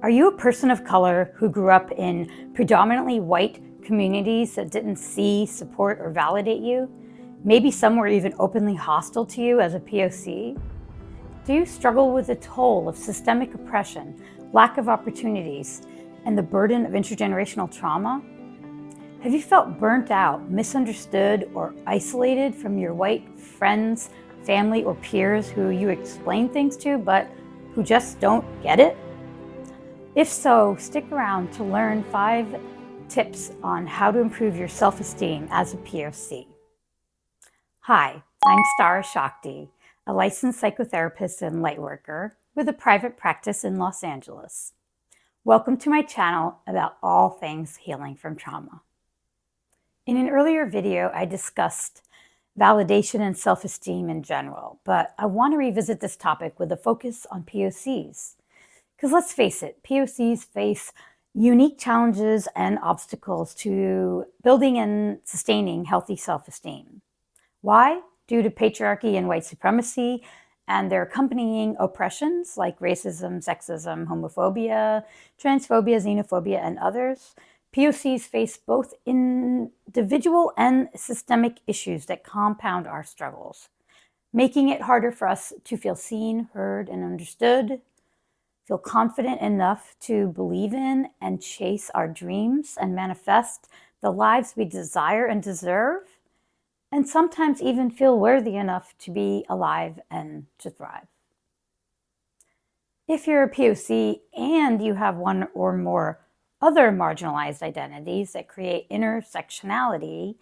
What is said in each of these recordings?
Are you a person of color who grew up in predominantly white communities that didn't see, support, or validate you? Maybe some were even openly hostile to you as a POC? Do you struggle with the toll of systemic oppression, lack of opportunities, and the burden of intergenerational trauma? Have you felt burnt out, misunderstood, or isolated from your white friends, family, or peers who you explain things to, but who just don't get it? If so, stick around to learn 5 tips on how to improve your self-esteem as a POC. Hi, I'm Stara, a licensed psychotherapist and lightworker with a private practice in Los Angeles. Welcome to my channel about all things healing from trauma. In an earlier video, I discussed validation and self-esteem in general, but I want to revisit this topic with a focus on POCs. Because let's face it, POCs face unique challenges and obstacles to building and sustaining healthy self-esteem. Why? Due to patriarchy and white supremacy and their accompanying oppressions like racism, sexism, homophobia, transphobia, xenophobia, and others, POCs face both individual and systemic issues that compound our struggles, making it harder for us to feel seen, heard, and understood, feel confident enough to believe in and chase our dreams and manifest the lives we desire and deserve, and sometimes even feel worthy enough to be alive and to thrive. If you're a POC and you have one or more other marginalized identities that create intersectionality,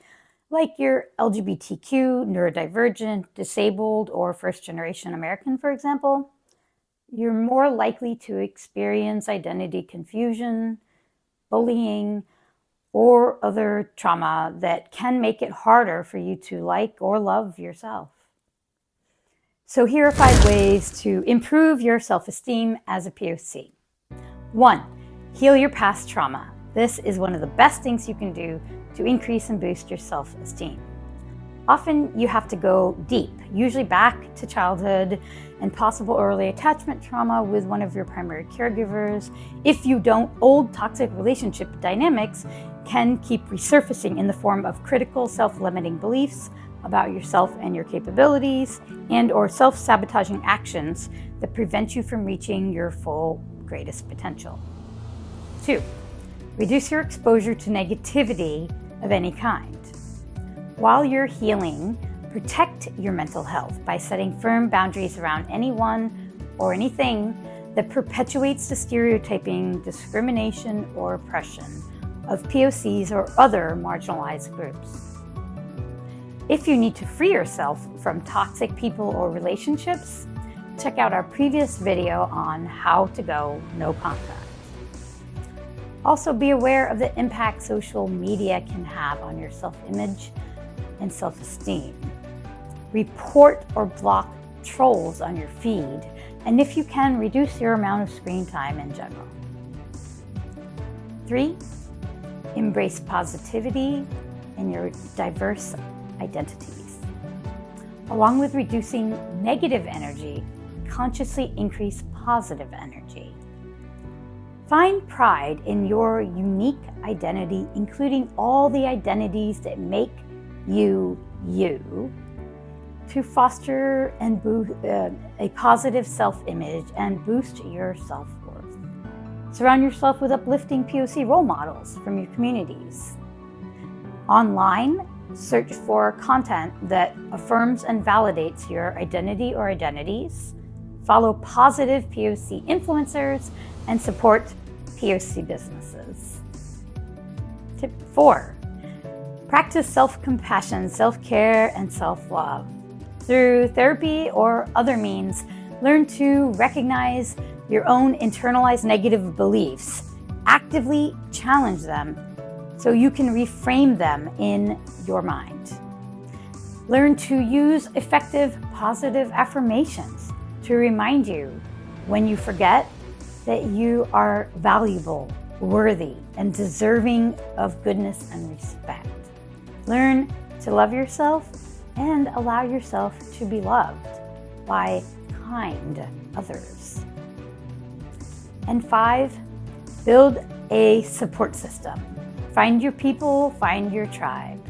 like you're LGBTQ, neurodivergent, disabled, or first-generation American, for example, you're more likely to experience identity confusion, bullying, or other trauma that can make it harder for you to like or love yourself. So here are 5 ways to improve your self-esteem as a POC. 1. Heal your past trauma. This is one of the best things you can do to increase and boost your self-esteem. Often you have to go deep, usually back to childhood and possible early attachment trauma with one of your primary caregivers. If you don't, old toxic relationship dynamics can keep resurfacing in the form of critical self-limiting beliefs about yourself and your capabilities, and or self-sabotaging actions that prevent you from reaching your full greatest potential. 2. Reduce your exposure to negativity of any kind. While you're healing, protect your mental health by setting firm boundaries around anyone or anything that perpetuates the stereotyping, discrimination, or oppression of POCs or other marginalized groups. If you need to free yourself from toxic people or relationships, check out our previous video on how to go no contact. Also, be aware of the impact social media can have on your self-image and self-esteem. Report or block trolls on your feed, and if you can, reduce your amount of screen time in general. 3. Embrace positivity in your diverse identities. Along with reducing negative energy, consciously increase positive energy. Find pride in your unique identity, including all the identities that make you, you, to foster and boost a positive self-image and boost your self-worth. Surround yourself with uplifting POC role models from your communities. Online, search for content that affirms and validates your identity or identities. Follow positive POC influencers and support POC businesses. Tip 4. Practice self-compassion, self-care, and self-love. Through therapy or other means, learn to recognize your own internalized negative beliefs. Actively challenge them so you can reframe them in your mind. Learn to use effective positive affirmations to remind you when you forget that you are valuable, worthy, and deserving of goodness and respect. Learn to love yourself and allow yourself to be loved by kind others. And 5, Build a support system. Find your people, find your tribe.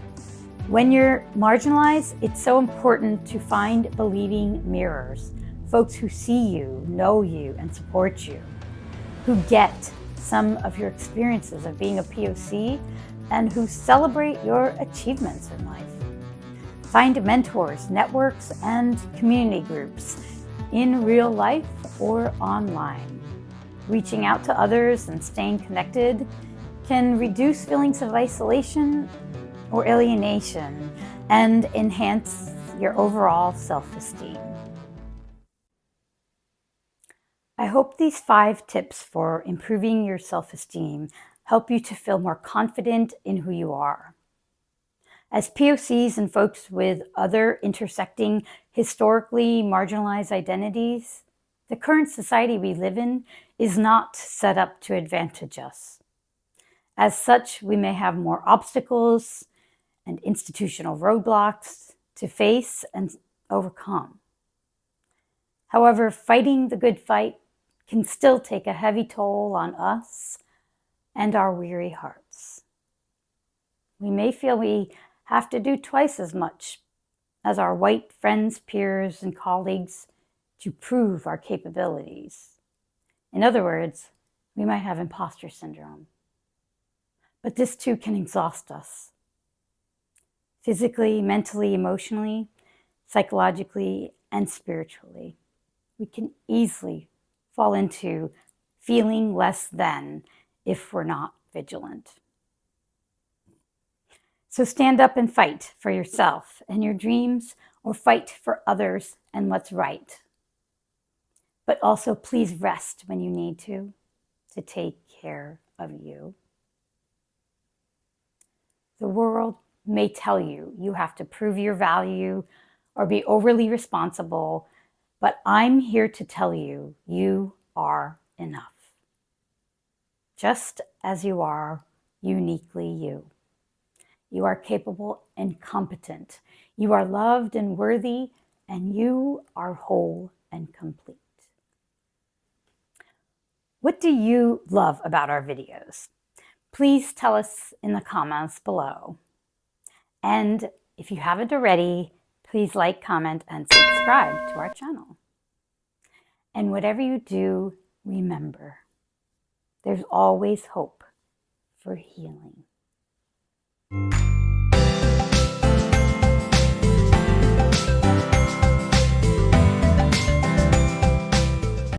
When you're marginalized, it's so important to find believing mirrors, folks who see you, know you, and support you, who get some of your experiences of being a POC and who celebrate your achievements in life. Find mentors, networks, and community groups in real life or online. Reaching out to others and staying connected can reduce feelings of isolation or alienation and enhance your overall self-esteem. I hope these 5 tips for improving your self-esteem help you to feel more confident in who you are. As POCs and folks with other intersecting, historically marginalized identities, the current society we live in is not set up to advantage us. As such, we may have more obstacles and institutional roadblocks to face and overcome. However, fighting the good fight can still take a heavy toll on us and our weary hearts. We may feel we have to do twice as much as our white friends, peers, and colleagues to prove our capabilities. In other words, we might have imposter syndrome. But this too can exhaust us. Physically, mentally, emotionally, psychologically, and spiritually. We can easily fall into feeling less than if we're not vigilant. So stand up and fight for yourself and your dreams, or fight for others and what's right. But also please rest when you need to take care of you. The world may tell you you have to prove your value or be overly responsible, but I'm here to tell you, you are enough. Just as you are, uniquely you. You are capable and competent. You are loved and worthy, and you are whole and complete. What do you love about our videos? Please tell us in the comments below. And if you haven't already, please like, comment, and subscribe to our channel. And whatever you do, remember, there's always hope for healing.